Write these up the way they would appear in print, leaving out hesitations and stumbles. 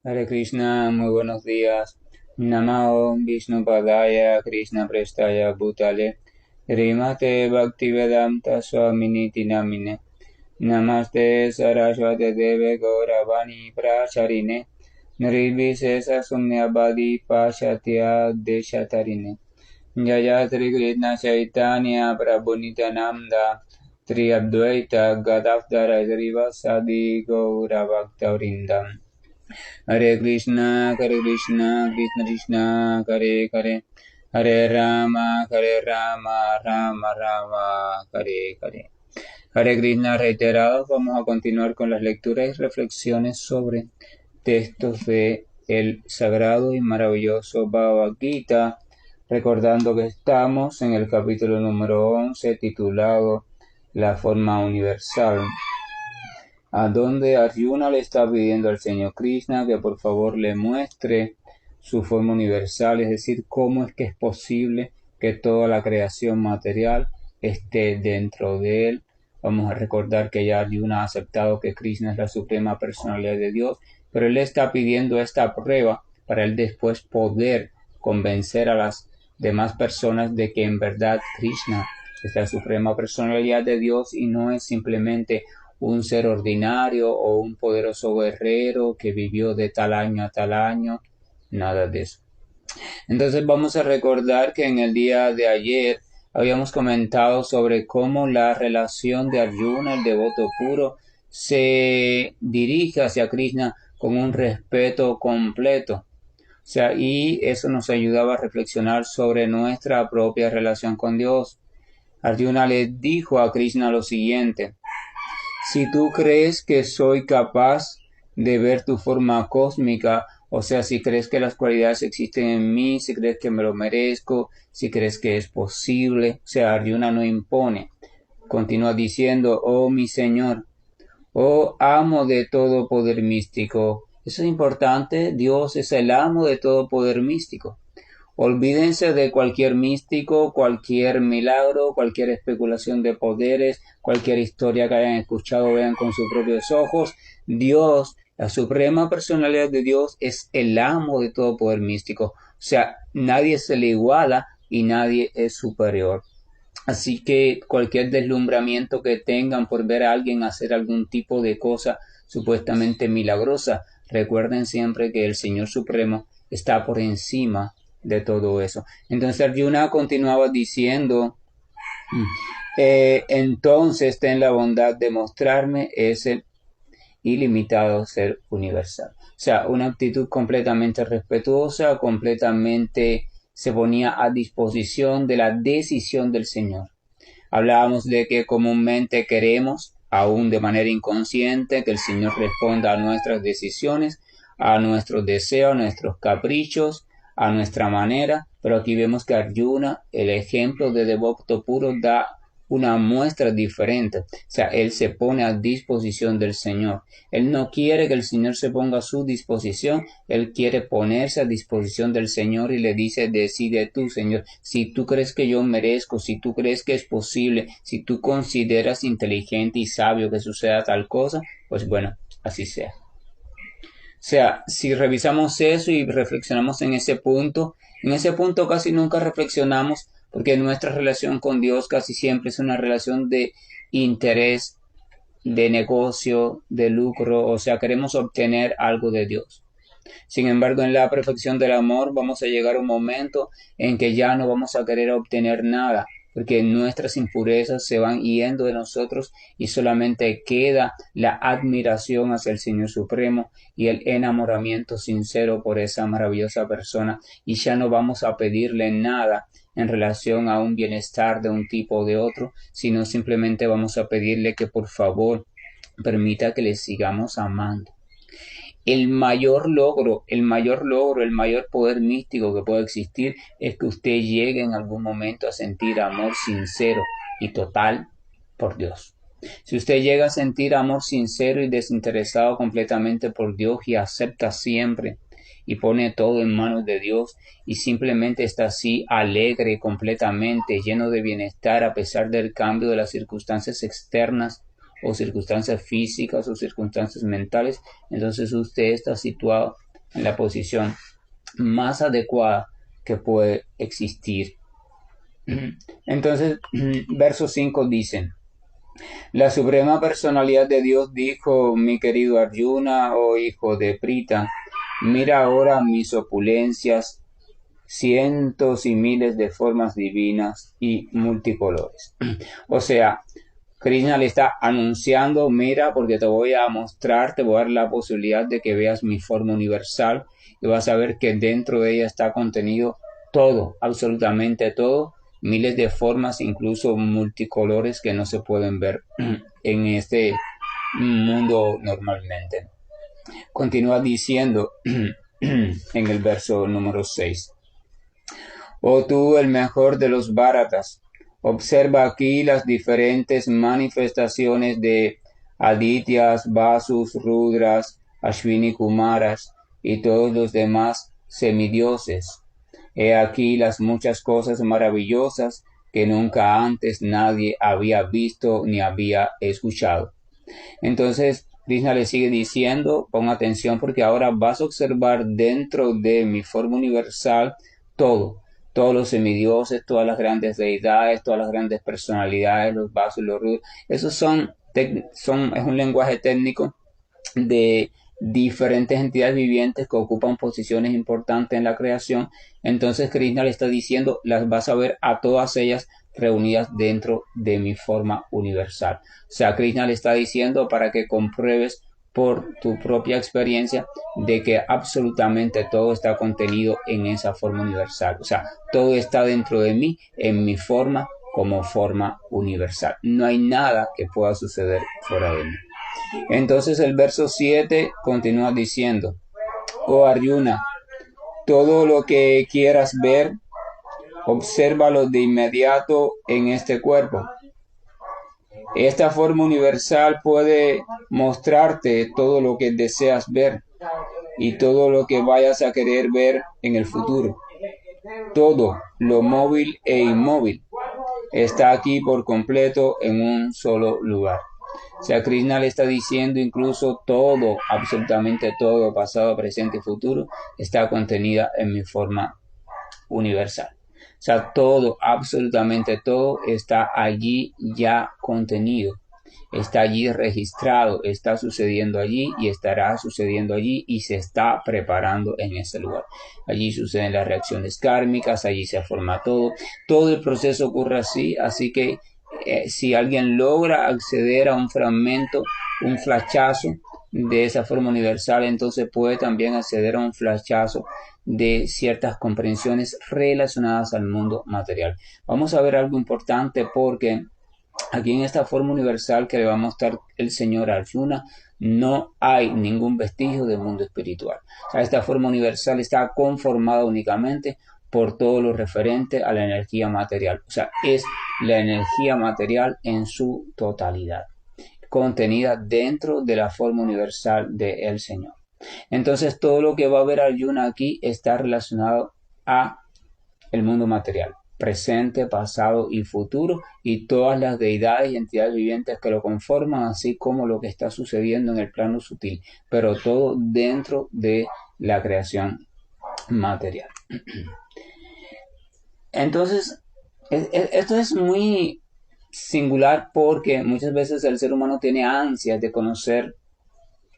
Hare Krishna, muy buenos días. Namo Vishnu Padaya Krishna Prestaya Bhutale Rimate Bhaktivedanta Swaminiti Namine Namaste Saraswate Deve Gauravani Pracharine Nirvisesa Sumyabadi Pashatya Deshatarine Jaya Sri Krishna Chaitanya Prabhu Nityananda Tri Advaita Gadadhara Srivasadi Gaura Bhaktavrindam Hare Krishna, Krishna Krishna, Hare Hare, Hare Rama, Rama Rama, Hare Hare. Hare Krishna reiterados, vamos a continuar con las lecturas y reflexiones sobre textos de el sagrado y maravilloso Bhagavad Gita, recordando que estamos en el capítulo número 11 titulado La forma universal, a donde Arjuna le está pidiendo al Señor Krishna que por favor le muestre su forma universal, es decir, cómo es que es posible que toda la creación material esté dentro de él. Vamos a recordar que ya Arjuna ha aceptado que Krishna es la suprema personalidad de Dios, pero él está pidiendo esta prueba para él después poder convencer a las demás personas de que en verdad Krishna es la suprema personalidad de Dios y no es simplemente un ser ordinario o un poderoso guerrero que vivió de tal año a tal año, nada de eso. Entonces vamos a recordar que en el día de ayer habíamos comentado sobre cómo la relación de Arjuna, el devoto puro, se dirige hacia Krishna con un respeto completo. O sea, y eso nos ayudaba a reflexionar sobre nuestra propia relación con Dios. Arjuna le dijo a Krishna lo siguiente: si tú crees que soy capaz de ver tu forma cósmica, o sea, si crees que las cualidades existen en mí, si crees que me lo merezco, si crees que es posible, o sea, Arjuna no impone. Continúa diciendo: oh mi Señor, oh amo de todo poder místico. Eso es importante, Dios es el amo de todo poder místico. Olvídense de cualquier místico, cualquier milagro, cualquier especulación de poderes, cualquier historia que hayan escuchado, vean con sus propios ojos. Dios, la suprema personalidad de Dios, es el amo de todo poder místico. O sea, nadie se le iguala y nadie es superior. Así que cualquier deslumbramiento que tengan por ver a alguien hacer algún tipo de cosa supuestamente milagrosa, recuerden siempre que el Señor Supremo está por encima de todo eso. Entonces Arjuna continuaba diciendo: entonces ten la bondad de mostrarme ese ilimitado ser universal. O sea, una actitud completamente respetuosa, completamente se ponía a disposición de la decisión del Señor. Hablábamos de que comúnmente queremos, aún de manera inconsciente, que el Señor responda a nuestras decisiones, a nuestros deseos, a nuestros caprichos, a nuestra manera, pero aquí vemos que Arjuna, el ejemplo de devoto puro, da una muestra diferente. O sea, él se pone a disposición del Señor. Él no quiere que el Señor se ponga a su disposición, él quiere ponerse a disposición del Señor y le dice: decide tú, Señor, si tú crees que yo merezco, si tú crees que es posible, si tú consideras inteligente y sabio que suceda tal cosa, pues bueno, así sea. O sea, si revisamos eso y reflexionamos en ese punto casi nunca reflexionamos porque nuestra relación con Dios casi siempre es una relación de interés, de negocio, de lucro, o sea, queremos obtener algo de Dios. Sin embargo, en la perfección del amor vamos a llegar a un momento en que ya no vamos a querer obtener nada, porque nuestras impurezas se van yendo de nosotros y solamente queda la admiración hacia el Señor Supremo y el enamoramiento sincero por esa maravillosa persona, y ya no vamos a pedirle nada en relación a un bienestar de un tipo o de otro, sino simplemente vamos a pedirle que por favor permita que le sigamos amando. El mayor poder místico que puede existir es que usted llegue en algún momento a sentir amor sincero y total por Dios. Si usted llega a sentir amor sincero y desinteresado completamente por Dios y acepta siempre y pone todo en manos de Dios y simplemente está así alegre completamente, lleno de bienestar a pesar del cambio de las circunstancias externas o circunstancias físicas o circunstancias mentales, entonces usted está situado en la posición más adecuada que puede existir. Entonces, verso 5 dice: la suprema personalidad de Dios dijo, mi querido Arjuna, oh hijo de Prita, mira ahora mis opulencias, cientos y miles de formas divinas y multicolores. O sea, Krishna le está anunciando, mira, porque te voy a mostrar, te voy a dar la posibilidad de que veas mi forma universal y vas a ver que dentro de ella está contenido todo, absolutamente todo, miles de formas, incluso multicolores que no se pueden ver en este mundo normalmente. Continúa diciendo en el verso número 6. Oh tú, el mejor de los Bharatas, observa aquí las diferentes manifestaciones de Adityas, Vasus, Rudras, Ashwini Kumaras y todos los demás semidioses. He aquí las muchas cosas maravillosas que nunca antes nadie había visto ni había escuchado. Entonces, Krishna le sigue diciendo, pon atención porque ahora vas a observar dentro de mi forma universal todo, todos los semidioses, todas las grandes deidades, todas las grandes personalidades, los vasos, los rudos. Esos es un lenguaje técnico de diferentes entidades vivientes que ocupan posiciones importantes en la creación. Entonces Krishna le está diciendo, las vas a ver a todas ellas reunidas dentro de mi forma universal. O sea, Krishna le está diciendo para que compruebes por tu propia experiencia de que absolutamente todo está contenido en esa forma universal. O sea, todo está dentro de mí, en mi forma, como forma universal. No hay nada que pueda suceder fuera de mí. Entonces el verso 7 continúa diciendo, oh Arjuna, todo lo que quieras ver, obsérvalo de inmediato en este cuerpo. Esta forma universal puede mostrarte todo lo que deseas ver y todo lo que vayas a querer ver en el futuro. Todo, lo móvil e inmóvil, está aquí por completo en un solo lugar. O sea, Krishna le está diciendo incluso todo, absolutamente todo, pasado, presente y futuro, está contenida en mi forma universal. O sea, todo, absolutamente todo está allí ya contenido. Está allí registrado, está sucediendo allí y estará sucediendo allí y se está preparando en ese lugar. Allí suceden las reacciones kármicas, allí se forma todo. Todo el proceso ocurre así que si alguien logra acceder a un fragmento, un flachazo de esa forma universal, entonces puede también acceder a un flachazo de ciertas comprensiones relacionadas al mundo material. Vamos a ver algo importante porque aquí en esta forma universal que le va a mostrar el Señor a Arjuna, no hay ningún vestigio del mundo espiritual. O sea, esta forma universal está conformada únicamente por todo lo referente a la energía material. O sea, es la energía material en su totalidad, contenida dentro de la forma universal del Señor. Entonces, todo lo que va a ver Arjuna aquí está relacionado a el mundo material, presente, pasado y futuro, y todas las deidades y entidades vivientes que lo conforman, así como lo que está sucediendo en el plano sutil, pero todo dentro de la creación material. Entonces, esto es muy singular porque muchas veces el ser humano tiene ansias de conocer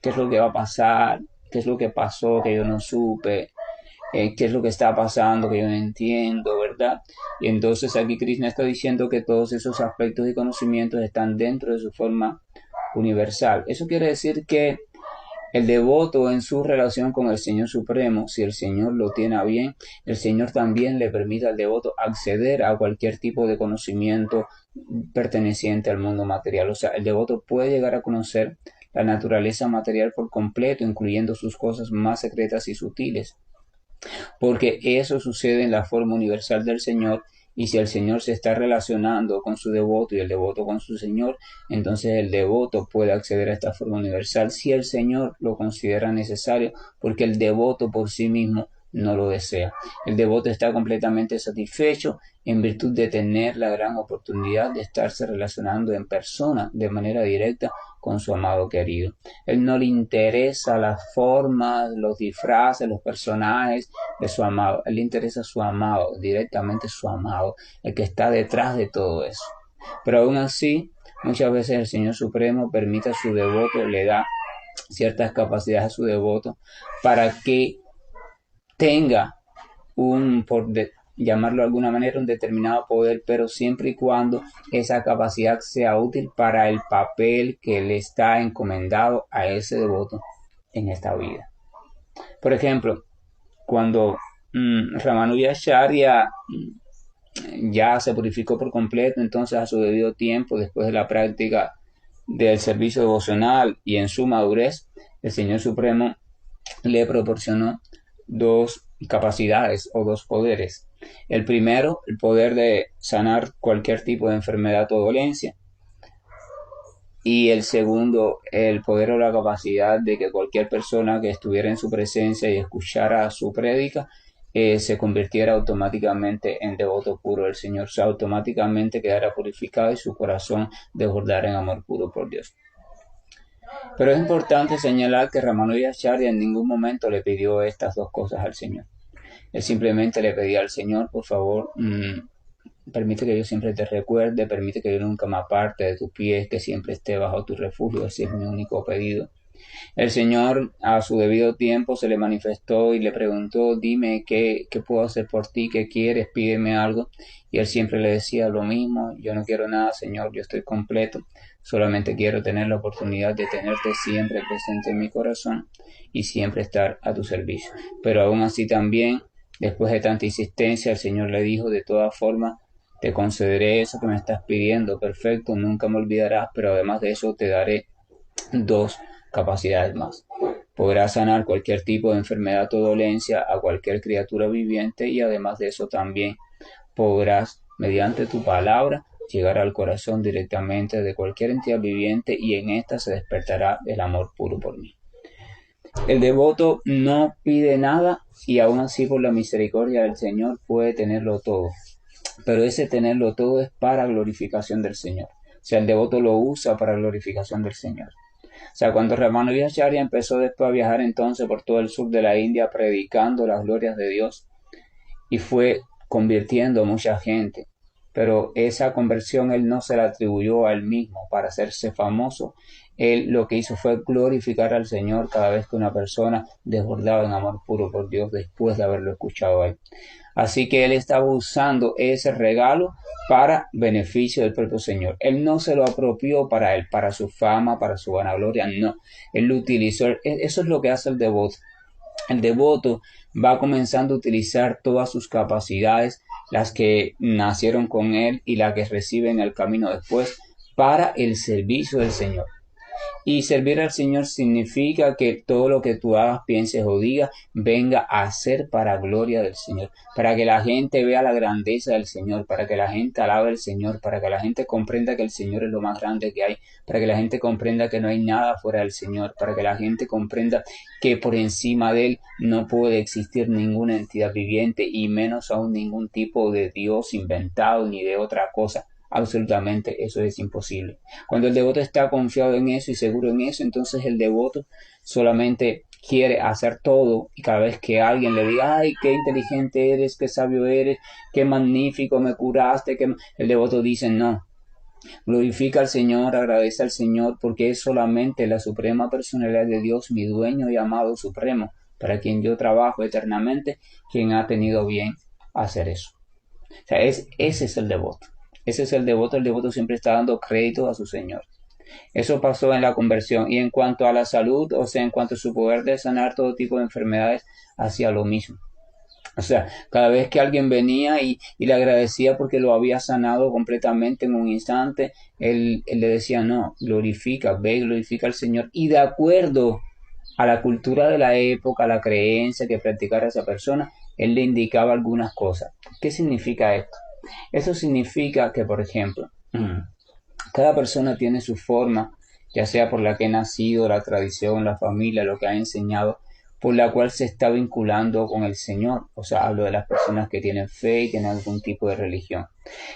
qué es lo que va a pasar, qué es lo que pasó que yo no supe, qué es lo que está pasando que yo no entiendo, ¿verdad? Y entonces aquí Krishna está diciendo que todos esos aspectos y conocimientos están dentro de su forma universal. Eso quiere decir que el devoto en su relación con el Señor Supremo, si el Señor lo tiene a bien, el Señor también le permite al devoto acceder a cualquier tipo de conocimiento perteneciente al mundo material. O sea, el devoto puede llegar a conocer la naturaleza material por completo, incluyendo sus cosas más secretas y sutiles, porque eso sucede en la forma universal del Señor. Y si el Señor se está relacionando con su devoto y el devoto con su Señor, entonces el devoto puede acceder a esta forma universal si el Señor lo considera necesario, porque el devoto por sí mismo no lo desea. El devoto está completamente satisfecho en virtud de tener la gran oportunidad de estarse relacionando en persona de manera directa con su amado querido. Él no le interesa las formas, los disfraces, los personajes de su amado. Él le interesa su amado, directamente su amado, el que está detrás de todo eso. Pero aún así, muchas veces el Señor Supremo permite a su devoto, le da ciertas capacidades a su devoto para que tenga por llamarlo de alguna manera, un determinado poder, pero siempre y cuando esa capacidad sea útil para el papel que le está encomendado a ese devoto en esta vida. Por ejemplo, cuando Ramanujacharya ya se purificó por completo, entonces a su debido tiempo, después de la práctica del servicio devocional y en su madurez, el Señor Supremo le proporcionó dos capacidades o dos poderes. El primero, el poder de sanar cualquier tipo de enfermedad o dolencia. Y el segundo, el poder o la capacidad de que cualquier persona que estuviera en su presencia y escuchara su prédica se convirtiera automáticamente en devoto puro del Señor, o sea, automáticamente quedara purificado y su corazón desbordara en amor puro por Dios. Pero es importante señalar que Ramanujacharya en ningún momento le pidió estas dos cosas al Señor. Él simplemente le pedía al Señor, por favor, permite que yo siempre te recuerde, permite que yo nunca me aparte de tus pies, que siempre esté bajo tu refugio. Ese es mi único pedido. El Señor a su debido tiempo se le manifestó y le preguntó, dime qué puedo hacer por ti, qué quieres, pídeme algo. Y él siempre le decía lo mismo, yo no quiero nada, Señor, yo estoy completo, solamente quiero tener la oportunidad de tenerte siempre presente en mi corazón y siempre estar a tu servicio. Pero aún así también, después de tanta insistencia, el Señor le dijo, de todas formas, te concederé eso que me estás pidiendo, perfecto, nunca me olvidarás, pero además de eso te daré dos capacidades más. Podrás sanar cualquier tipo de enfermedad o dolencia a cualquier criatura viviente y además de eso también podrás, mediante tu palabra, llegar al corazón directamente de cualquier entidad viviente y en esta se despertará el amor puro por mí. El devoto no pide nada y aún así por la misericordia del Señor puede tenerlo todo. Pero ese tenerlo todo es para glorificación del Señor. O sea, el devoto lo usa para glorificación del Señor. O sea, cuando Ramanujacharya empezó después a viajar entonces por todo el sur de la India predicando las glorias de Dios y fue convirtiendo a mucha gente, pero esa conversión él no se la atribuyó a él mismo para hacerse famoso. Él lo que hizo fue glorificar al Señor cada vez que una persona desbordaba en amor puro por Dios después de haberlo escuchado a él. Así que él estaba usando ese regalo para beneficio del propio Señor. Él no se lo apropió para él, para su fama, para su vanagloria, no. Él lo utilizó. Eso es lo que hace el devoto. El devoto va comenzando a utilizar todas sus capacidades, las que nacieron con él y las que recibe en el camino después, para el servicio del Señor. Y servir al Señor significa que todo lo que tú hagas, pienses o digas, venga a ser para gloria del Señor, para que la gente vea la grandeza del Señor, para que la gente alabe al Señor, para que la gente comprenda que el Señor es lo más grande que hay, para que la gente comprenda que no hay nada fuera del Señor, para que la gente comprenda que por encima de Él no puede existir ninguna entidad viviente y menos aún ningún tipo de Dios inventado ni de otra cosa. Absolutamente, eso es imposible. Cuando el devoto está confiado en eso y seguro en eso, entonces el devoto solamente quiere hacer todo y cada vez que alguien le diga, ay, qué inteligente eres, qué sabio eres, qué magnífico, me curaste, el devoto dice, no, glorifica al Señor, agradece al Señor porque es solamente la suprema personalidad de Dios, mi dueño y amado supremo, para quien yo trabajo eternamente, quien ha tenido bien hacer eso. O sea, ese es el devoto. Ese es el devoto siempre está dando crédito a su Señor. Eso pasó en la conversión. Y en cuanto a la salud, o sea, en cuanto a su poder de sanar todo tipo de enfermedades, hacía lo mismo. O sea, cada vez que alguien venía y le agradecía porque lo había sanado completamente en un instante, él le decía, no, glorifica, ve, glorifica al Señor. Y de acuerdo a la cultura de la época, a la creencia que practicara esa persona, él le indicaba algunas cosas. ¿Qué significa esto? Eso significa que, por ejemplo, cada persona tiene su forma, ya sea por la que ha nacido, la tradición, la familia, lo que ha enseñado, por la cual se está vinculando con el Señor. O sea, hablo de las personas que tienen fe y tienen algún tipo de religión.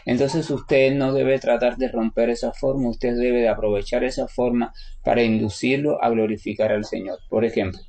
Entonces usted no debe tratar de romper esa forma, usted debe de aprovechar esa forma para inducirlo a glorificar al Señor. Por ejemplo,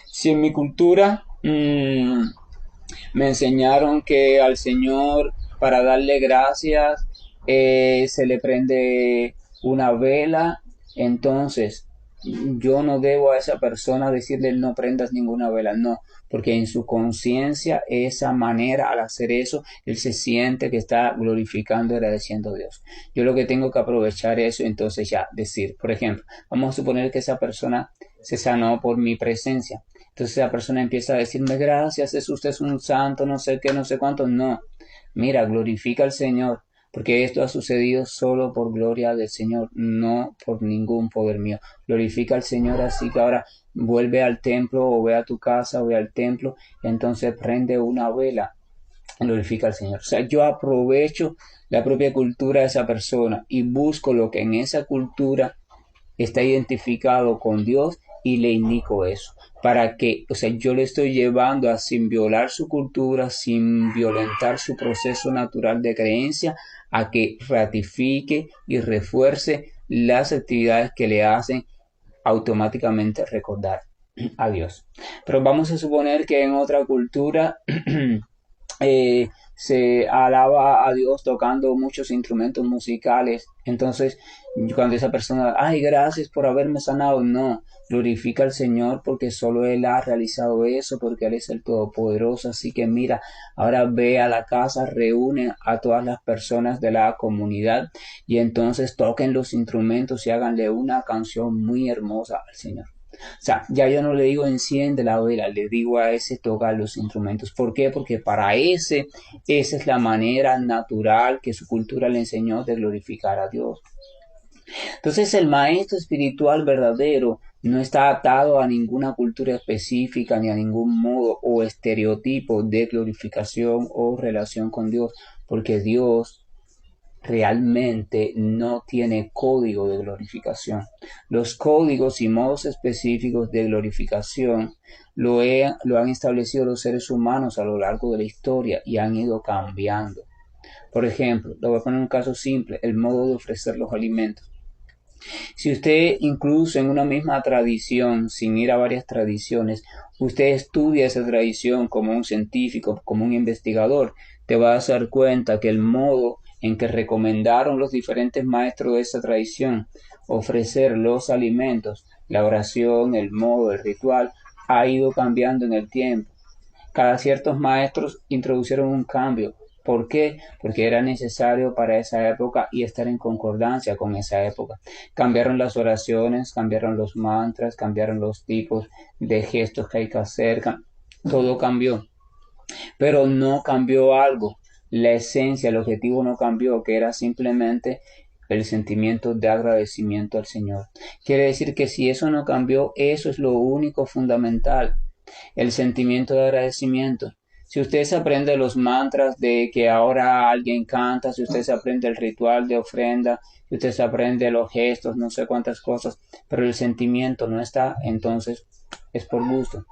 si en mi cultura me enseñaron que al Señor, para darle gracias, se le prende una vela, entonces yo no debo a esa persona decirle no prendas ninguna vela, no, porque en su conciencia, esa manera, al hacer eso, él se siente que está glorificando y agradeciendo a Dios. Yo lo que tengo que aprovechar eso, entonces ya decir, por ejemplo, vamos a suponer que esa persona se sanó por mi presencia. Entonces la persona empieza a decirme gracias, usted es un santo, no sé qué, no sé cuánto. No, mira, glorifica al Señor, porque esto ha sucedido solo por gloria del Señor, no por ningún poder mío. Glorifica al Señor, así que ahora vuelve al templo o ve a tu casa o ve al templo, entonces prende una vela, glorifica al Señor. O sea, yo aprovecho la propia cultura de esa persona y busco lo que en esa cultura está identificado con Dios y le indico eso. Para que, o sea, yo le estoy llevando a, sin violar su cultura, sin violentar su proceso natural de creencia, a que ratifique y refuerce las actividades que le hacen automáticamente recordar a Dios. Pero vamos a suponer que en otra cultura se alaba a Dios tocando muchos instrumentos musicales. Entonces, cuando esa persona, ay, gracias por haberme sanado, no, glorifica al Señor porque solo Él ha realizado eso, porque Él es el Todopoderoso. Así que mira, ahora ve a la casa, reúne a todas las personas de la comunidad y entonces toquen los instrumentos y háganle una canción muy hermosa al Señor. O sea, ya yo no le digo enciende la vela, le digo a ese tocar los instrumentos. ¿Por qué? Porque para esa es la manera natural que su cultura le enseñó de glorificar a Dios. Entonces el maestro espiritual verdadero no está atado a ninguna cultura específica ni a ningún modo o estereotipo de glorificación o relación con Dios, porque Dios realmente no tiene código de glorificación. Los códigos y modos específicos de glorificación lo han establecido los seres humanos a lo largo de la historia y han ido cambiando. Por ejemplo, le voy a poner un caso simple, el modo de ofrecer los alimentos. Si usted incluso en una misma tradición, sin ir a varias tradiciones, usted estudia esa tradición como un científico, como un investigador, te vas a dar cuenta que el modo en que recomendaron los diferentes maestros de esa tradición ofrecer los alimentos, la oración, el modo, el ritual, ha ido cambiando en el tiempo. Cada ciertos maestros introdujeron un cambio. ¿Por qué? Porque era necesario para esa época y estar en concordancia con esa época. Cambiaron las oraciones, cambiaron los mantras, cambiaron los tipos de gestos que hay que hacer, todo cambió. Pero no cambió algo. La esencia, el objetivo no cambió, que era simplemente el sentimiento de agradecimiento al Señor. Quiere decir que si eso no cambió, eso es lo único fundamental, el sentimiento de agradecimiento. Si usted se aprende los mantras de que ahora alguien canta, si usted se aprende el ritual de ofrenda, si usted se aprende los gestos, no sé cuántas cosas, pero el sentimiento no está, entonces es por gusto.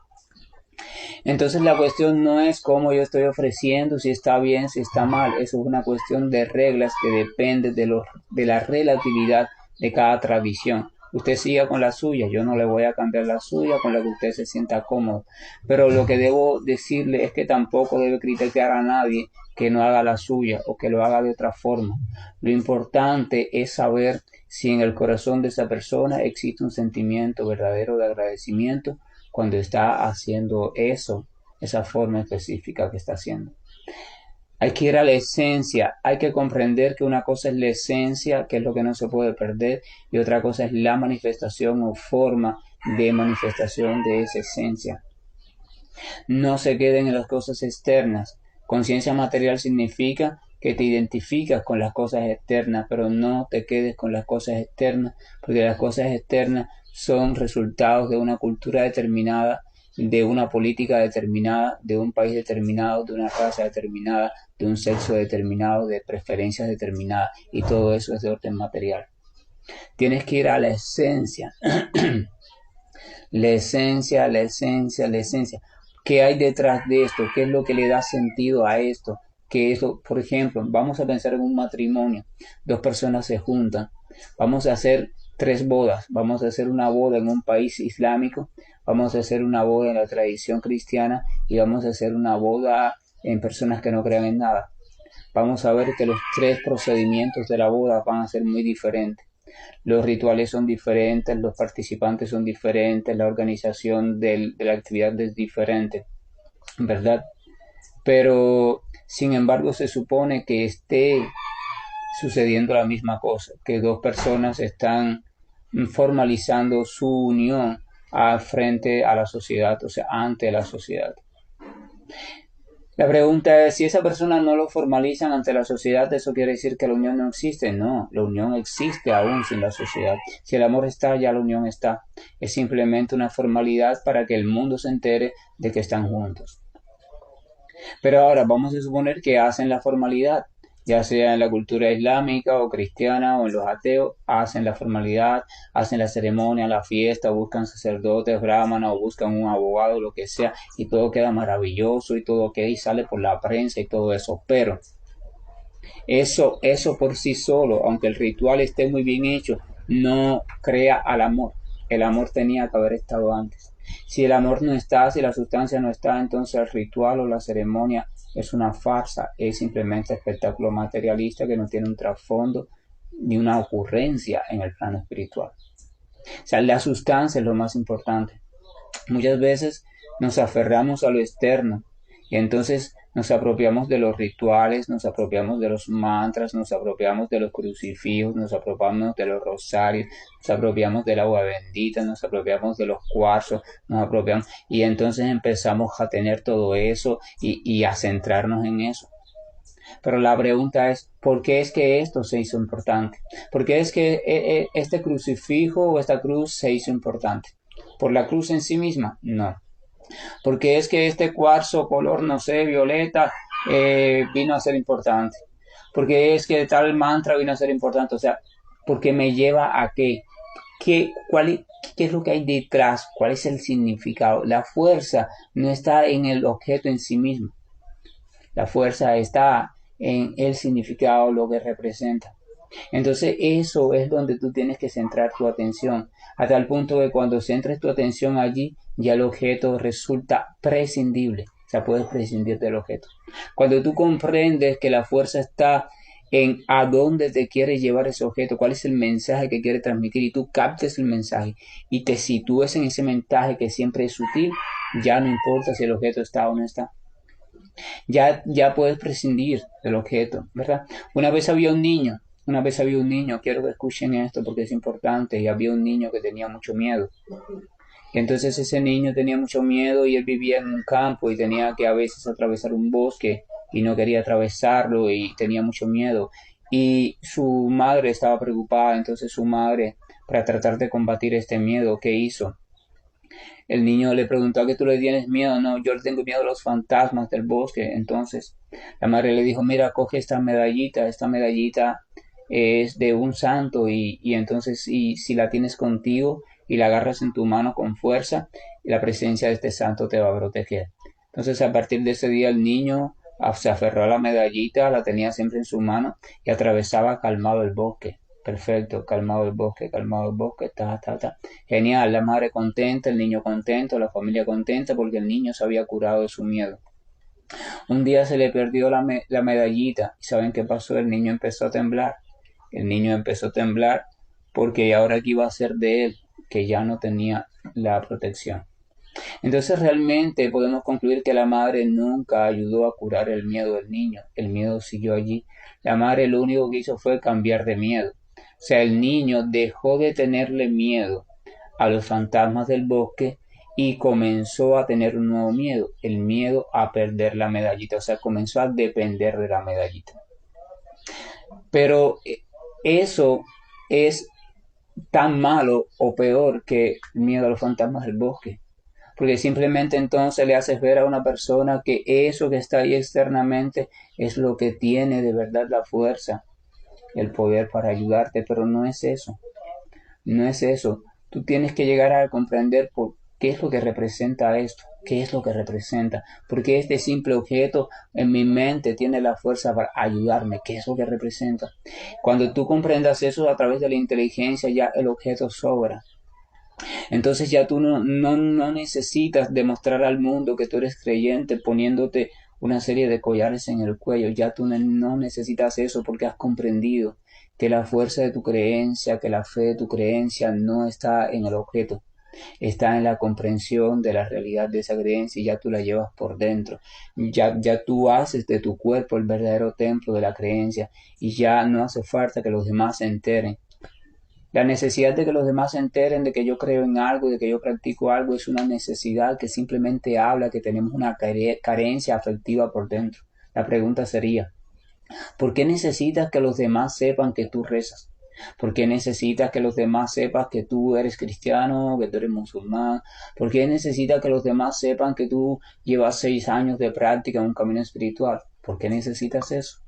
Entonces la cuestión no es cómo yo estoy ofreciendo, si está bien, si está mal. Eso es una cuestión de reglas que depende de la relatividad de cada tradición. Usted siga con la suya, yo no le voy a cambiar la suya con la que usted se sienta cómodo. Pero lo que debo decirle es que tampoco debe criticar a nadie que no haga la suya o que lo haga de otra forma. Lo importante es saber si en el corazón de esa persona existe un sentimiento verdadero de agradecimiento cuando está haciendo eso, esa forma específica que está haciendo. Hay que ir a la esencia, hay que comprender que una cosa es la esencia, que es lo que no se puede perder, y otra cosa es la manifestación o forma de manifestación de esa esencia. No se queden en las cosas externas. Conciencia material significa que te identificas con las cosas externas, pero no te quedes con las cosas externas, porque las cosas externas son resultados de una cultura determinada, de una política determinada, de un país determinado, de una raza determinada, de un sexo determinado, de preferencias determinadas, y todo eso es de orden material. Tienes que ir a la esencia. La esencia, la esencia, la esencia. ¿Qué hay detrás de esto? ¿Qué es lo que le da sentido a esto? ¿Qué es lo, por ejemplo, vamos a pensar en un matrimonio. Dos personas se juntan. Vamos a hacer tres bodas. Vamos a hacer una boda en un país islámico. Vamos a hacer una boda en la tradición cristiana. Y vamos a hacer una boda en personas que no crean en nada. Vamos a ver que los tres procedimientos de la boda van a ser muy diferentes. Los rituales son diferentes, los participantes son diferentes, la organización de la actividad es diferente, ¿verdad? Pero, sin embargo, se supone que esté sucediendo la misma cosa, que dos personas están formalizando su unión frente a la sociedad, o sea, ante la sociedad. La pregunta es, si esa persona no lo formalizan ante la sociedad, ¿eso quiere decir que la unión no existe? No, la unión existe aún sin la sociedad. Si el amor está, ya la unión está. Es simplemente una formalidad para que el mundo se entere de que están juntos. Pero ahora vamos a suponer que hacen la formalidad, ya sea en la cultura islámica o cristiana o en los ateos, hacen la formalidad, hacen la ceremonia, la fiesta, buscan sacerdotes, brahmanas o buscan un abogado, lo que sea, y todo queda maravilloso y todo queda y sale por la prensa y todo eso. Pero eso por sí solo, aunque el ritual esté muy bien hecho, no crea al amor. El amor tenía que haber estado antes. Si el amor no está, si la sustancia no está, entonces el ritual o la ceremonia es una farsa, es simplemente espectáculo materialista que no tiene un trasfondo ni una ocurrencia en el plano espiritual. O sea, la sustancia es lo más importante. Muchas veces nos aferramos a lo externo y entonces nos apropiamos de los rituales, nos apropiamos de los mantras, nos apropiamos de los crucifijos, nos apropiamos de los rosarios, nos apropiamos del agua bendita, nos apropiamos de los cuarzos, nos apropiamos y entonces empezamos a tener todo eso y a centrarnos en eso. Pero la pregunta es, ¿por qué es que esto se hizo importante? ¿Por qué es que este crucifijo o esta cruz se hizo importante? ¿Por la cruz en sí misma? No. Porque es que este cuarzo color, no sé, violeta, vino a ser importante. Porque es que tal mantra vino a ser importante. O sea, porque me lleva a qué. ¿Qué es lo que hay detrás? ¿Cuál es el significado? La fuerza no está en el objeto en sí mismo. La fuerza está en el significado, lo que representa. Entonces eso es donde tú tienes que centrar tu atención, a tal punto que cuando centres tu atención allí, ya el objeto resulta prescindible, o sea, puedes prescindir del objeto. Cuando tú comprendes que la fuerza está en a dónde te quiere llevar ese objeto, cuál es el mensaje que quiere transmitir y tú captes el mensaje y te sitúes en ese mensaje que siempre es sutil, ya no importa si el objeto está o no está. Ya puedes prescindir del objeto, ¿verdad? Una vez había un niño, quiero que escuchen esto porque es importante, y había un niño que tenía mucho miedo. Y entonces ese niño tenía mucho miedo y él vivía en un campo y tenía que a veces atravesar un bosque y no quería atravesarlo y tenía mucho miedo. Y su madre estaba preocupada, entonces su madre, para tratar de combatir este miedo, ¿qué hizo? El niño le preguntó: ¿a qué tú le tienes miedo? No, yo le tengo miedo a los fantasmas del bosque. Entonces la madre le dijo: mira, coge esta medallita es de un santo y entonces si la tienes contigo y la agarras en tu mano con fuerza, la presencia de este santo te va a proteger. Entonces a partir de ese día el niño se aferró a la medallita, la tenía siempre en su mano y atravesaba calmado el bosque. Perfecto, calmado el bosque, ta. Genial, la madre contenta, el niño contento, la familia contenta porque el niño se había curado de su miedo. Un día se le perdió la medallita y ¿saben qué pasó? El niño empezó a temblar. El niño empezó a temblar porque ahora qué iba a hacer de él, que ya no tenía la protección. Entonces realmente podemos concluir que la madre nunca ayudó a curar el miedo del niño. El miedo siguió allí. La madre lo único que hizo fue cambiar de miedo. O sea, el niño dejó de tenerle miedo a los fantasmas del bosque y comenzó a tener un nuevo miedo, el miedo a perder la medallita. O sea, comenzó a depender de la medallita. Pero eso es tan malo o peor que el miedo a los fantasmas del bosque. Porque simplemente entonces le haces ver a una persona que eso que está ahí externamente es lo que tiene de verdad la fuerza, el poder para ayudarte, pero no es eso, no es eso. Tú tienes que llegar a comprender por qué es lo que representa esto, qué es lo que representa, porque este simple objeto en mi mente tiene la fuerza para ayudarme, qué es lo que representa. Cuando tú comprendas eso a través de la inteligencia, ya el objeto sobra. Entonces ya tú no necesitas demostrar al mundo que tú eres creyente poniéndote una serie de collares en el cuello. Ya tú no necesitas eso porque has comprendido que la fuerza de tu creencia, que la fe de tu creencia no está en el objeto, está en la comprensión de la realidad de esa creencia y ya tú la llevas por dentro. Ya tú haces de tu cuerpo el verdadero templo de la creencia y ya no hace falta que los demás se enteren. La necesidad de que los demás se enteren de que yo creo en algo, de que yo practico algo, es una necesidad que simplemente habla que tenemos una carencia afectiva por dentro. La pregunta sería, ¿por qué necesitas que los demás sepan que tú rezas? ¿Por qué necesitas que los demás sepan que tú eres cristiano, que tú eres musulmán? ¿Por qué necesitas que los demás sepan que tú llevas 6 años de práctica en un camino espiritual? ¿Por qué necesitas eso?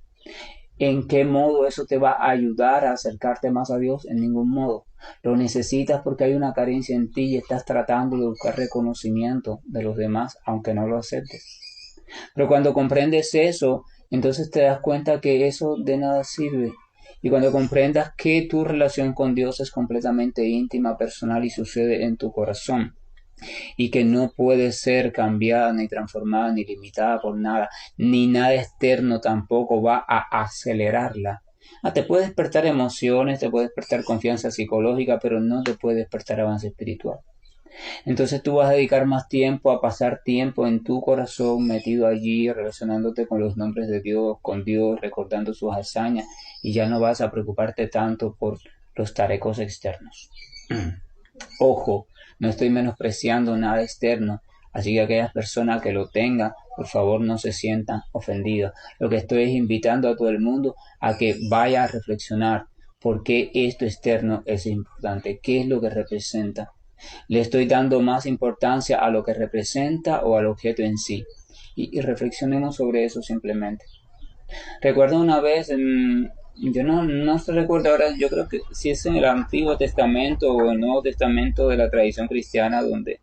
¿En qué modo eso te va a ayudar a acercarte más a Dios? En ningún modo. Lo necesitas porque hay una carencia en ti y estás tratando de buscar reconocimiento de los demás, aunque no lo aceptes. Pero cuando comprendes eso, entonces te das cuenta que eso de nada sirve. Y cuando comprendas que tu relación con Dios es completamente íntima, personal y sucede en tu corazón, y que no puede ser cambiada, ni transformada, ni limitada por nada, ni nada externo tampoco va a acelerarla. Te puede despertar emociones, te puede despertar confianza psicológica, pero no te puede despertar avance espiritual. Entonces tú vas a dedicar más tiempo a pasar tiempo en tu corazón metido allí, relacionándote con los nombres de Dios, con Dios, recordando sus hazañas, y ya no vas a preocuparte tanto por los tarecos externos. Ojo, no estoy menospreciando nada externo, así que aquellas personas que lo tengan, por favor no se sientan ofendidos. Lo que estoy es invitando a todo el mundo a que vaya a reflexionar por qué esto externo es importante, qué es lo que representa. ¿Le estoy dando más importancia a lo que representa o al objeto en sí? Y reflexionemos sobre eso simplemente. Recuerdo una vez, yo no se recuerdo ahora, yo creo que si es en el Antiguo Testamento o el Nuevo Testamento de la tradición cristiana, donde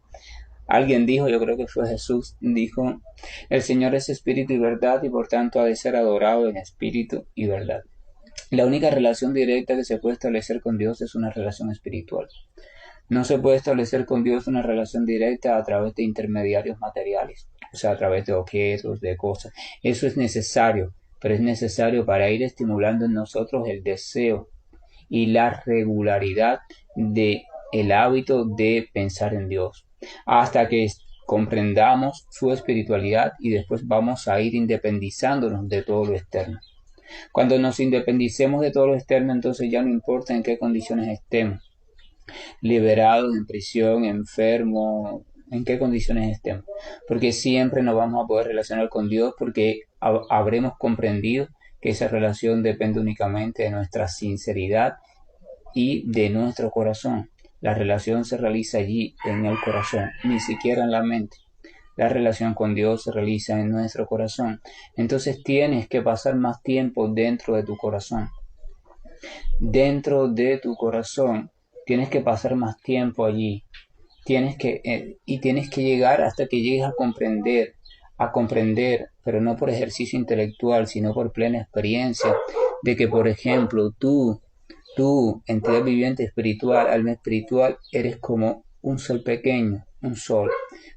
alguien dijo, yo creo que fue Jesús, dijo, el Señor es espíritu y verdad y por tanto ha de ser adorado en espíritu y verdad. La única relación directa que se puede establecer con Dios es una relación espiritual. No se puede establecer con Dios una relación directa a través de intermediarios materiales, o sea, a través de objetos, de cosas. Eso es necesario, pero es necesario para ir estimulando en nosotros el deseo y la regularidad de el hábito de pensar en Dios, hasta que comprendamos su espiritualidad y después vamos a ir independizándonos de todo lo externo. Cuando nos independicemos de todo lo externo, entonces ya no importa en qué condiciones estemos, liberados, en prisión, enfermo, en qué condiciones estemos, porque siempre nos vamos a poder relacionar con Dios porque habremos comprendido que esa relación depende únicamente de nuestra sinceridad y de nuestro corazón. La relación se realiza allí, en el corazón, ni siquiera en la mente. La relación con Dios se realiza en nuestro corazón. Entonces tienes que pasar más tiempo dentro de tu corazón. Dentro de tu corazón tienes que pasar más tiempo allí. Tienes que llegar hasta que llegues a comprender, pero no por ejercicio intelectual, sino por plena experiencia, de que, por ejemplo, tú, entidad viviente espiritual, alma espiritual, eres como un sol pequeño, un sol,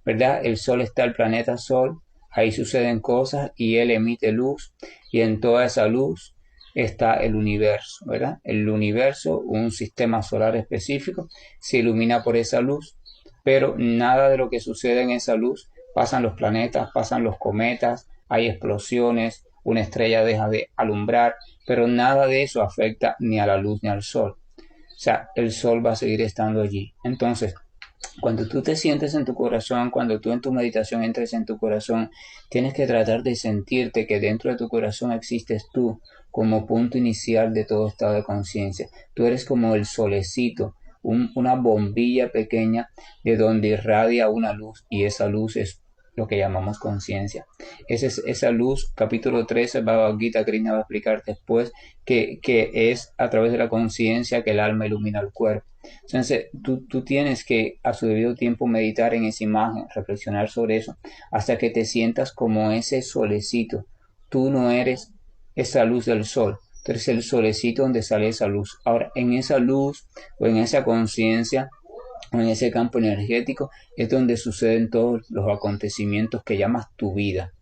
¿verdad? El sol está el planeta Sol, ahí suceden cosas y él emite luz y en toda esa luz está el universo, ¿verdad? El universo, un sistema solar específico, se ilumina por esa luz, pero nada de lo que sucede en esa luz, pasan los planetas, pasan los cometas, hay explosiones, una estrella deja de alumbrar, pero nada de eso afecta ni a la luz ni al sol. O sea, el sol va a seguir estando allí. Entonces, cuando tú te sientes en tu corazón, cuando tú en tu meditación entres en tu corazón, tienes que tratar de sentirte que dentro de tu corazón existes tú como punto inicial de todo estado de conciencia. Tú eres como el solecito, una bombilla pequeña de donde irradia una luz y esa luz es lo que llamamos conciencia. Esa luz, capítulo 13, Bhagavad Gita, Krishna va a explicar después que es a través de la conciencia que el alma ilumina el cuerpo. Entonces, tú tienes que a su debido tiempo meditar en esa imagen, reflexionar sobre eso, hasta que te sientas como ese solecito. Tú no eres esa luz del sol, tú eres el solecito donde sale esa luz. Ahora, en esa luz o en esa conciencia o en ese campo energético es donde suceden todos los acontecimientos que llamas tu vida.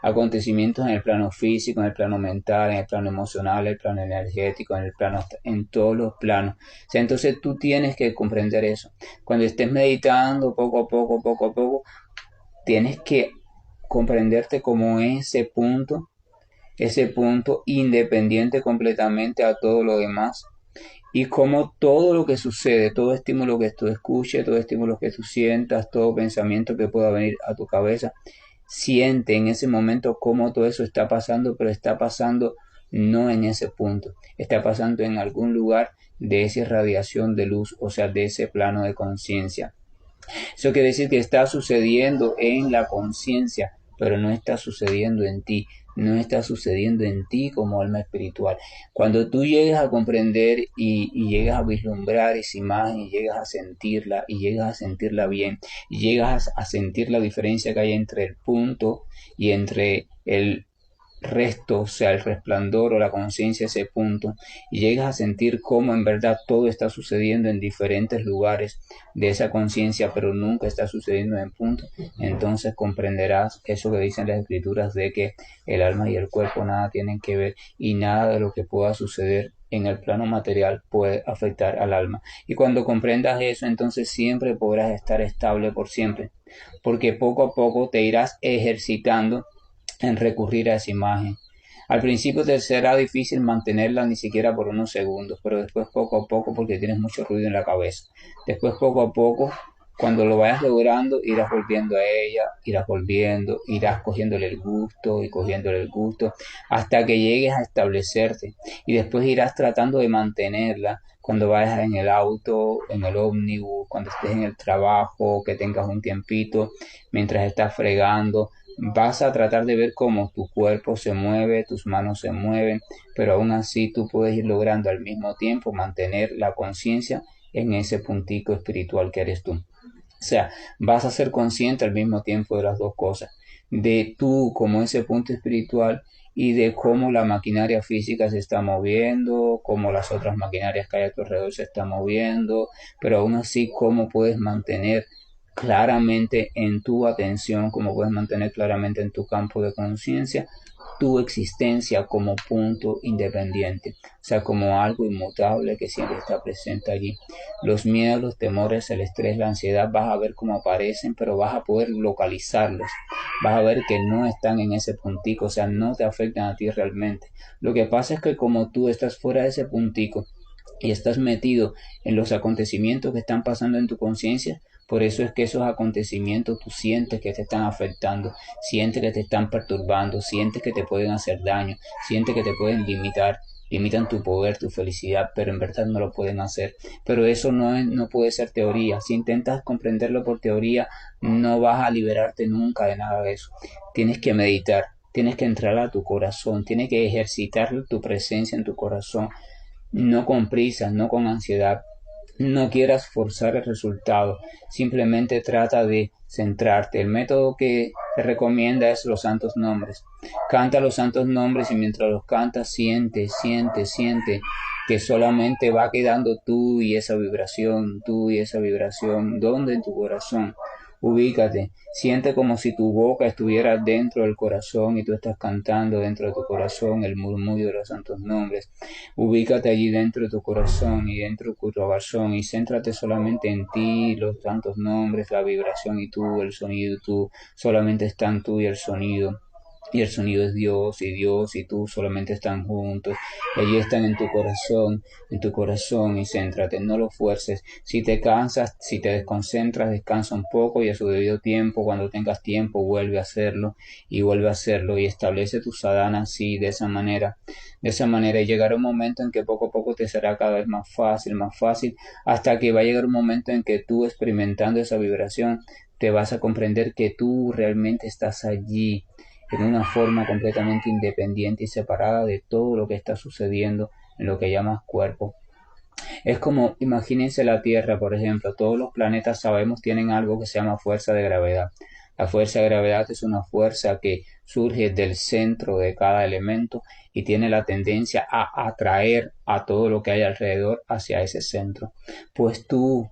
Acontecimientos en el plano físico, en el plano mental, en el plano emocional, en el plano energético, en el plano, en todos los planos. O sea, entonces tú tienes que comprender eso. Cuando estés meditando poco a poco, tienes que comprenderte como ese punto independiente completamente a todo lo demás y como todo lo que sucede, todo estímulo que tú escuches, todo estímulo que tú sientas, todo pensamiento que pueda venir a tu cabeza, siente en ese momento cómo todo eso está pasando, pero está pasando no en ese punto, está pasando en algún lugar de esa irradiación de luz, o sea, de ese plano de conciencia. Eso quiere decir que está sucediendo en la conciencia, pero no está sucediendo en ti, no está sucediendo en ti como alma espiritual. Cuando tú llegas a comprender y llegas a vislumbrar esa imagen y llegas a sentirla y llegas a sentirla bien y llegas a sentir la diferencia que hay entre el punto y entre el resto, o sea, el resplandor o la conciencia, ese punto, y llegas a sentir cómo en verdad todo está sucediendo en diferentes lugares de esa conciencia, pero nunca está sucediendo en punto, entonces comprenderás eso que dicen las escrituras de que el alma y el cuerpo nada tienen que ver y nada de lo que pueda suceder en el plano material puede afectar al alma. Y cuando comprendas eso, entonces siempre podrás estar estable por siempre, porque poco a poco te irás ejercitando en recurrir a esa imagen. Al principio te será difícil mantenerla ni siquiera por unos segundos, pero después poco a poco, porque tienes mucho ruido en la cabeza. Después poco a poco, cuando lo vayas logrando, irás volviendo a ella, irás volviendo, irás cogiéndole el gusto y cogiéndole el gusto, hasta que llegues a establecerte. Y después irás tratando de mantenerla cuando vayas en el auto, en el ómnibus, cuando estés en el trabajo, que tengas un tiempito, mientras estás fregando, vas a tratar de ver cómo tu cuerpo se mueve, tus manos se mueven, pero aún así tú puedes ir logrando al mismo tiempo mantener la conciencia en ese puntico espiritual que eres tú. O sea, vas a ser consciente al mismo tiempo de las dos cosas, de tú como ese punto espiritual y de cómo la maquinaria física se está moviendo, cómo las otras maquinarias que hay a tu alrededor se están moviendo, pero aún así cómo puedes mantener claramente en tu atención, como puedes mantener claramente en tu campo de conciencia, tu existencia como punto independiente, o sea, como algo inmutable que siempre está presente allí. Los miedos, los temores, el estrés, la ansiedad, vas a ver cómo aparecen, pero vas a poder localizarlos, vas a ver que no están en ese puntico, o sea, no te afectan a ti realmente. Lo que pasa es que como tú estás fuera de ese puntico, y estás metido en los acontecimientos que están pasando en tu conciencia, por eso es que esos acontecimientos tú sientes que te están afectando, sientes que te están perturbando, sientes que te pueden hacer daño, sientes que te pueden limitar, limitan tu poder, tu felicidad, pero en verdad no lo pueden hacer. Pero eso no puede ser teoría. Si intentas comprenderlo por teoría, no vas a liberarte nunca de nada de eso. Tienes que meditar, tienes que entrar a tu corazón, tienes que ejercitar tu presencia en tu corazón, no con prisa, no con ansiedad. No quieras forzar el resultado, simplemente trata de centrarte. El método que te recomienda es los santos nombres. Canta los santos nombres y mientras los cantas siente que solamente va quedando tú y esa vibración, ¿dónde? En tu corazón. Ubícate, siente como si tu boca estuviera dentro del corazón y tú estás cantando dentro de tu corazón el murmullo de los santos nombres. Ubícate allí dentro de tu corazón y dentro de tu corazón y céntrate solamente en ti, los santos nombres, la vibración y tú, el sonido y tú, solamente están tú y el sonido. Y el sonido es Dios y tú solamente están juntos. Y allí están en tu corazón y céntrate, no lo fuerces. Si te cansas, si te desconcentras, descansa un poco y a su debido tiempo, cuando tengas tiempo, vuelve a hacerlo y vuelve a hacerlo y establece tu sadhana así, de esa manera. De esa manera y llegará un momento en que poco a poco te será cada vez más fácil, hasta que va a llegar un momento en que tú experimentando esa vibración, te vas a comprender que tú realmente estás allí en una forma completamente independiente y separada de todo lo que está sucediendo en lo que llamas cuerpo. Es como, imagínense la Tierra, por ejemplo, todos los planetas sabemos tienen algo que se llama fuerza de gravedad. La fuerza de gravedad es una fuerza que surge del centro de cada elemento y tiene la tendencia a atraer a todo lo que hay alrededor hacia ese centro. Pues tú,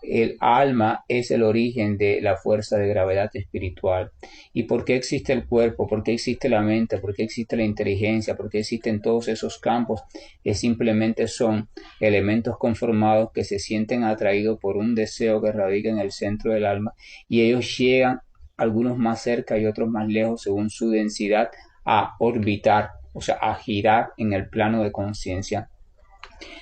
el alma es el origen de la fuerza de gravedad espiritual. ¿Y por qué existe el cuerpo? ¿Por qué existe la mente? ¿Por qué existe la inteligencia? ¿Por qué existen todos esos campos? Que simplemente son elementos conformados que se sienten atraídos por un deseo que radica en el centro del alma y ellos llegan, algunos más cerca y otros más lejos según su densidad, a orbitar, o sea, a girar en el plano de conciencia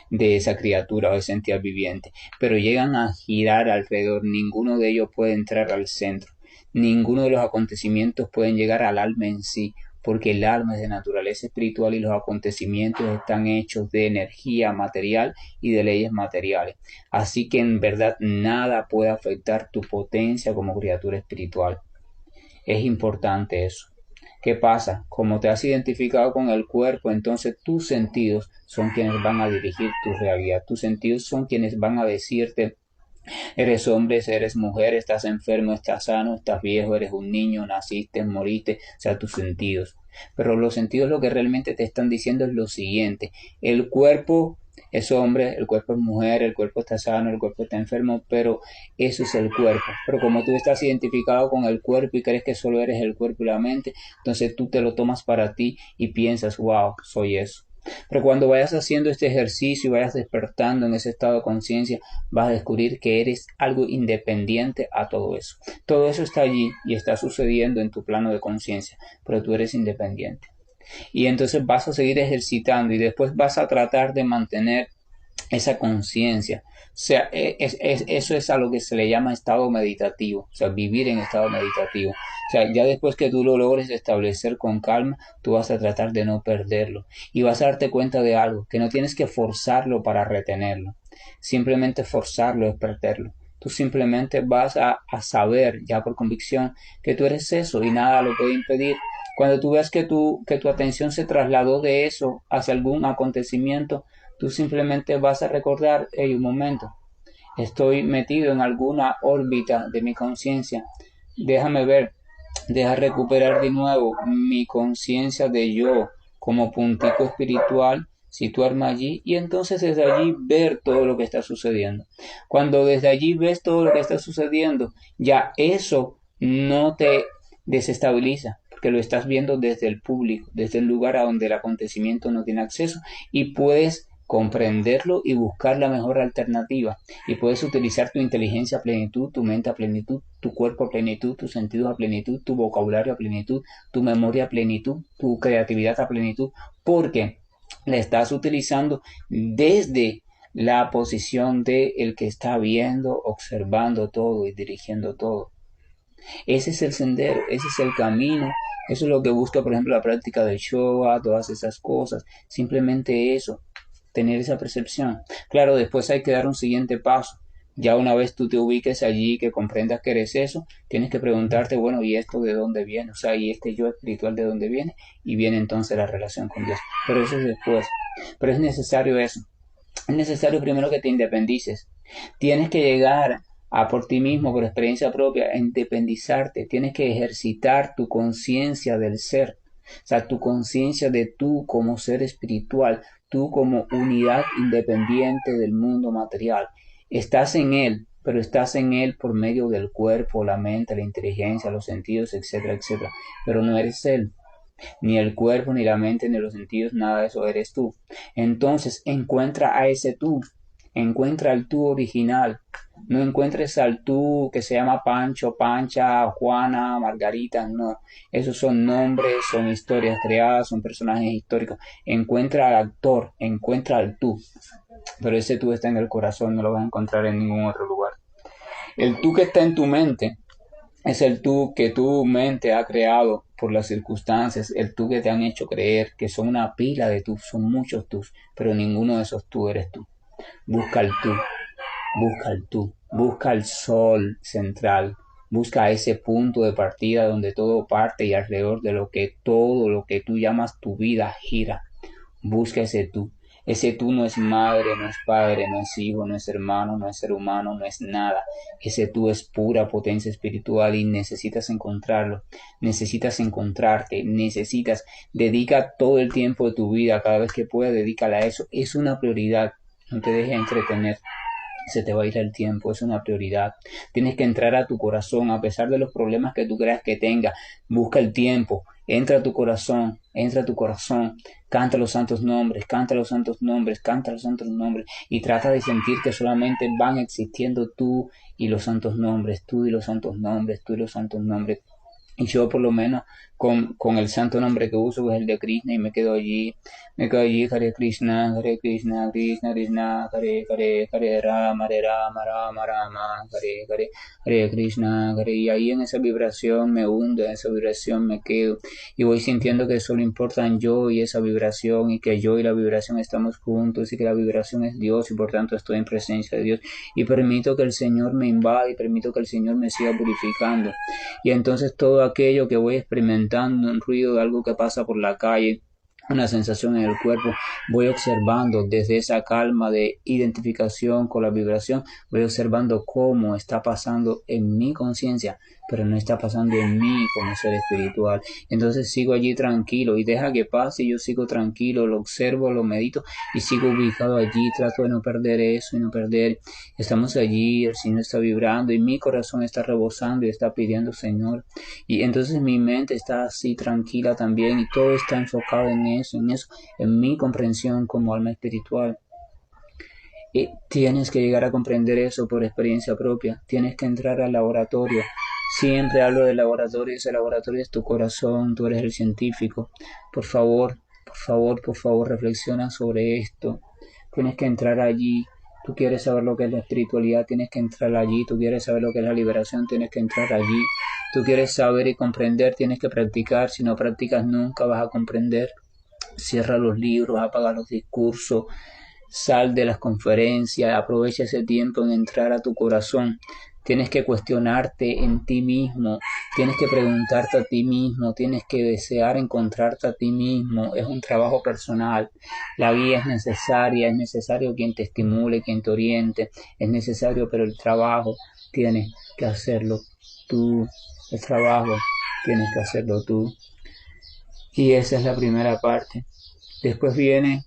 de esa criatura o esa entidad viviente, pero llegan a girar alrededor, ninguno de ellos puede entrar al centro, ninguno de los acontecimientos pueden llegar al alma en sí, porque el alma es de naturaleza espiritual y los acontecimientos están hechos de energía material y de leyes materiales. Así que en verdad nada puede afectar tu potencia como criatura espiritual. Es importante eso. ¿Qué pasa? Como te has identificado con el cuerpo, entonces tus sentidos son quienes van a dirigir tu realidad. Tus sentidos son quienes van a decirte: eres hombre, eres mujer, estás enfermo, estás sano, estás viejo, eres un niño, naciste, moriste, o sea, tus sentidos. Pero los sentidos lo que realmente te están diciendo es lo siguiente: el cuerpo es hombre, el cuerpo es mujer, el cuerpo está sano, el cuerpo está enfermo, pero eso es el cuerpo. Pero como tú estás identificado con el cuerpo y crees que solo eres el cuerpo y la mente, entonces tú te lo tomas para ti y piensas: wow, soy eso. Pero cuando vayas haciendo este ejercicio y vayas despertando en ese estado de conciencia, vas a descubrir que eres algo independiente a todo eso. Todo eso está allí y está sucediendo en tu plano de conciencia, pero tú eres independiente. Y entonces vas a seguir ejercitando y después vas a tratar de mantener esa conciencia. O sea, eso es a lo que se le llama estado meditativo, o sea, vivir en estado meditativo. O sea, ya después que tú lo logres establecer con calma, tú vas a tratar de no perderlo y vas a darte cuenta de algo, que no tienes que forzarlo para retenerlo. Simplemente forzarlo es perderlo. Tú simplemente vas a saber ya por convicción que tú eres eso y nada lo puede impedir. Cuando tú ves que tu atención se trasladó de eso hacia algún acontecimiento, tú simplemente vas a recordar: hey, un momento, estoy metido en alguna órbita de mi conciencia, déjame ver, deja recuperar de nuevo mi conciencia de yo como puntico espiritual, situarme allí y entonces desde allí ver todo lo que está sucediendo. Cuando desde allí ves todo lo que está sucediendo, ya eso no te desestabiliza, porque lo estás viendo desde el público, desde el lugar a donde el acontecimiento no tiene acceso y puedes comprenderlo y buscar la mejor alternativa. Y puedes utilizar tu inteligencia a plenitud, tu mente a plenitud, tu cuerpo a plenitud, tus sentidos a plenitud, tu vocabulario a plenitud, tu memoria a plenitud, tu creatividad a plenitud, porque la estás utilizando desde la posición de el que está viendo, observando todo y dirigiendo todo. Ese es el sendero, ese es el camino. Eso es lo que busca, por ejemplo, la práctica del yoga, todas esas cosas. Simplemente eso, tener esa percepción. Claro, después hay que dar un siguiente paso. Ya una vez tú te ubiques allí, que comprendas que eres eso, tienes que preguntarte: bueno, ¿y esto de dónde viene? O sea, ¿y este yo espiritual de dónde viene? Y viene entonces la relación con Dios. Pero eso es después. Pero es necesario eso. Es necesario primero que te independices. Tienes que llegar a por ti mismo, por experiencia propia, a independizarte. Tienes que ejercitar tu conciencia del ser. O sea, tu conciencia de tú como ser espiritual, tú como unidad independiente del mundo material. Estás en él, pero estás en él por medio del cuerpo, la mente, la inteligencia, los sentidos, etcétera, etcétera. Pero no eres él. Ni el cuerpo, ni la mente, ni los sentidos, nada de eso eres tú. Entonces encuentra a ese tú, encuentra al tú original. No encuentres al tú que se llama Pancho, Pancha, Juana, Margarita, no. Esos son nombres, son historias creadas, son personajes históricos. Encuentra al actor, encuentra al tú. Pero ese tú está en el corazón, no lo vas a encontrar en ningún otro lugar. El tú que está en tu mente es el tú que tu mente ha creado por las circunstancias, el tú que te han hecho creer, que son una pila de tú, son muchos tú, pero ninguno de esos tú eres tú. Busca el tú, busca el tú, busca el sol central, busca ese punto de partida donde todo parte y alrededor de lo que todo lo que tú llamas tu vida gira. Busca ese tú. Ese tú no es madre, no es padre, no es hijo, no es hermano, no es ser humano, no es nada. Ese tú es pura potencia espiritual y necesitas encontrarlo, necesitas encontrarte, necesitas, dedica todo el tiempo de tu vida, cada vez que puedas, dedícala a eso. Es una prioridad, no te dejes entretener. Se te va a ir el tiempo, es una prioridad. Tienes que entrar a tu corazón, a pesar de los problemas que tú creas que tenga. Busca el tiempo, entra a tu corazón, entra a tu corazón, canta los santos nombres, canta los santos nombres, canta los santos nombres y trata de sentir que solamente van existiendo tú y los santos nombres, tú y los santos nombres, tú y los santos nombres. Y yo por lo menos con el santo nombre que uso, que es el de Krishna, y me quedo allí, Hare Krishna, Krishna Krishna, Hare Rama, Rama Rama, Hare Krishna, Hare, y ahí en esa vibración me hundo, en esa vibración me quedo, y voy sintiendo que solo importan yo y esa vibración, y que yo y la vibración estamos juntos, y que la vibración es Dios, y por tanto estoy en presencia de Dios, y permito que el Señor me invade, y permito que el Señor me siga purificando. Y entonces todo aquello que voy experimentando, un ruido de algo que pasa por la calle, una sensación en el cuerpo, voy observando desde esa calma de identificación con la vibración, voy observando cómo está pasando en mi conciencia, pero no está pasando en mí como ser espiritual. Entonces sigo allí tranquilo y deja que pase, y yo sigo tranquilo, lo observo, lo medito y sigo ubicado allí, trato de no perder eso y no perder. Estamos allí, el Señor está vibrando y mi corazón está rebosando y está pidiendo, Señor. Y entonces mi mente está así tranquila también y todo está enfocado en eso, en mi comprensión como alma espiritual. Y tienes que llegar a comprender eso por experiencia propia. Tienes que entrar al laboratorio. Siempre hablo del laboratorio, ese laboratorio es tu corazón, tú eres el científico. Por favor, por favor, por favor, reflexiona sobre esto. Tienes que entrar allí. Tú quieres saber lo que es la espiritualidad, tienes que entrar allí. Tú quieres saber lo que es la liberación, tienes que entrar allí. Tú quieres saber y comprender, tienes que practicar. Si no practicas, nunca vas a comprender. Cierra los libros, apaga los discursos, sal de las conferencias, aprovecha ese tiempo en entrar a tu corazón. Tienes que cuestionarte en ti mismo, tienes que preguntarte a ti mismo, tienes que desear encontrarte a ti mismo. Es un trabajo personal. La guía es necesaria, es necesario quien te estimule, quien te oriente, es necesario, pero el trabajo tienes que hacerlo tú. El trabajo tienes que hacerlo tú. Y esa es la primera parte. Después viene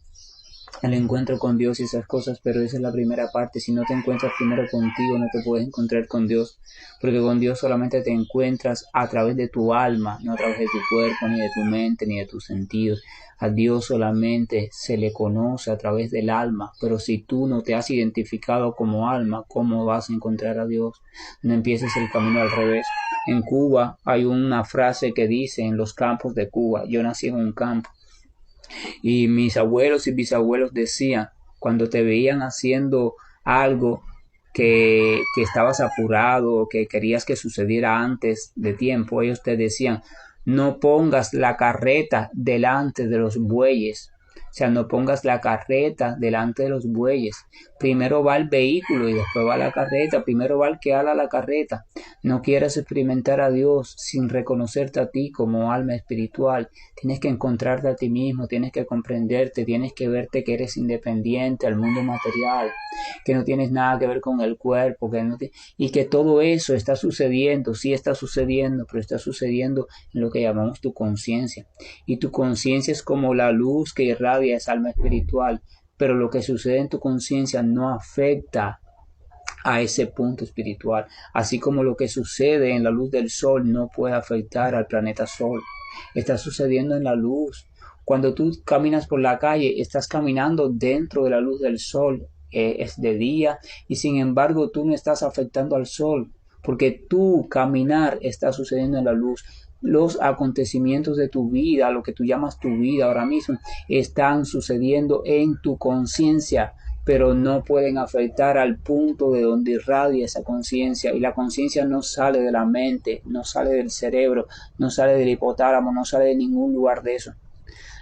el encuentro con Dios y esas cosas, pero esa es la primera parte. Si no te encuentras primero contigo, no te puedes encontrar con Dios, porque con Dios solamente te encuentras a través de tu alma, no a través de tu cuerpo, ni de tu mente, ni de tus sentidos. A Dios solamente se le conoce a través del alma, pero si tú no te has identificado como alma, ¿cómo vas a encontrar a Dios? No empieces el camino al revés. En Cuba hay una frase que dice, en los campos de Cuba, yo nací en un campo, y mis abuelos y bisabuelos decían, cuando te veían haciendo algo que estabas apurado o que querías que sucediera antes de tiempo, ellos te decían, no pongas la carreta delante de los bueyes. O sea, no pongas la carreta delante de los bueyes. Primero va el vehículo y después va la carreta. Primero va el que ala la carreta. No quieras experimentar a Dios sin reconocerte a ti como alma espiritual. Tienes que encontrarte a ti mismo, tienes que comprenderte, tienes que verte que eres independiente al mundo material, que no tienes nada que ver con el cuerpo, y que todo eso está sucediendo, sí está sucediendo, pero está sucediendo en lo que llamamos tu conciencia. Y tu conciencia es como la luz que irradia esa alma espiritual, pero lo que sucede en tu conciencia no afecta a ese punto espiritual, así como lo que sucede en la luz del sol no puede afectar al planeta Sol. Está sucediendo en la luz. Cuando tú caminas por la calle, estás caminando dentro de la luz del sol, es de día, y sin embargo tú no estás afectando al sol, porque tu caminar está sucediendo en la luz. Los acontecimientos de tu vida, lo que tú llamas tu vida ahora mismo, están sucediendo en tu conciencia, pero no pueden afectar al punto de donde irradia esa conciencia. Y la conciencia no sale de la mente, no sale del cerebro, no sale del hipotálamo, no sale de ningún lugar de eso.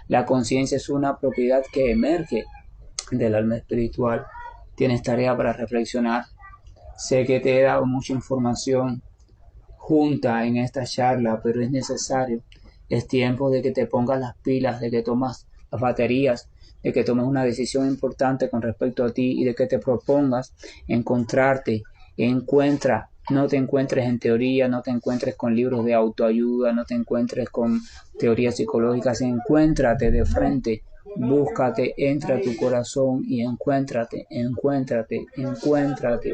La conciencia es una propiedad que emerge del alma espiritual. Tienes tarea para reflexionar. Sé que te he dado mucha información junta en esta charla, pero es necesario. Es tiempo de que te pongas las pilas, de que tomas las baterías, de que tomes una decisión importante con respecto a ti y de que te propongas encontrarte. No te encuentres en teoría, no te encuentres con libros de autoayuda, no te encuentres con teorías psicológicas, encuéntrate de frente, búscate, entra a tu corazón y encuéntrate,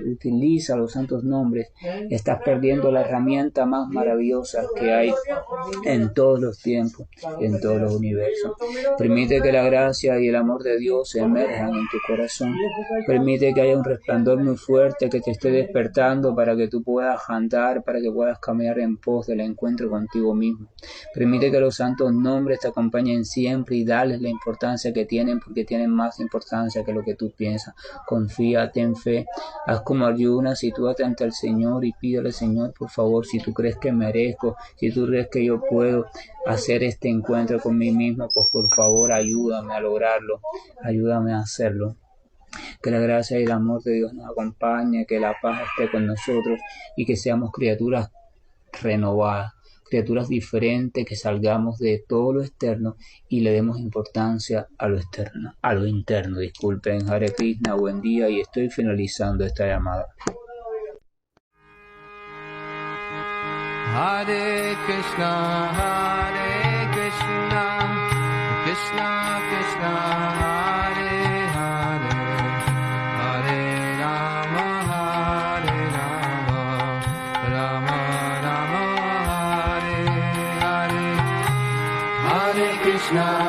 utiliza los santos nombres. Estás perdiendo la herramienta más maravillosa que hay en todos los tiempos, en todos los universos. Permite que la gracia y el amor de Dios se emerjan en tu corazón. Permite que haya un resplandor muy fuerte que te esté despertando para que tú puedas andar, para que puedas caminar en pos del encuentro contigo mismo. Permite que los santos nombres te acompañen siempre y dales la importancia que tienen, porque tienen más importancia que lo que tú piensas. Confía, ten fe, haz como Arjuna, sitúate ante el Señor y pídele, Señor, por favor, si tú crees que merezco, si tú crees que yo puedo hacer este encuentro con mí mismo, pues por favor ayúdame a lograrlo, ayúdame a hacerlo. Que la gracia y el amor de Dios nos acompañe, que la paz esté con nosotros y que seamos criaturas renovadas, criaturas diferentes, que salgamos de todo lo externo y le demos importancia a lo externo, a lo interno. Disculpen, Hare Krishna, buen día, y estoy finalizando esta llamada. Hare Krishna, Krishna Krishna, Hare Hare, Hare Rama, Rama Rama, Hare Hare, Hare Krishna.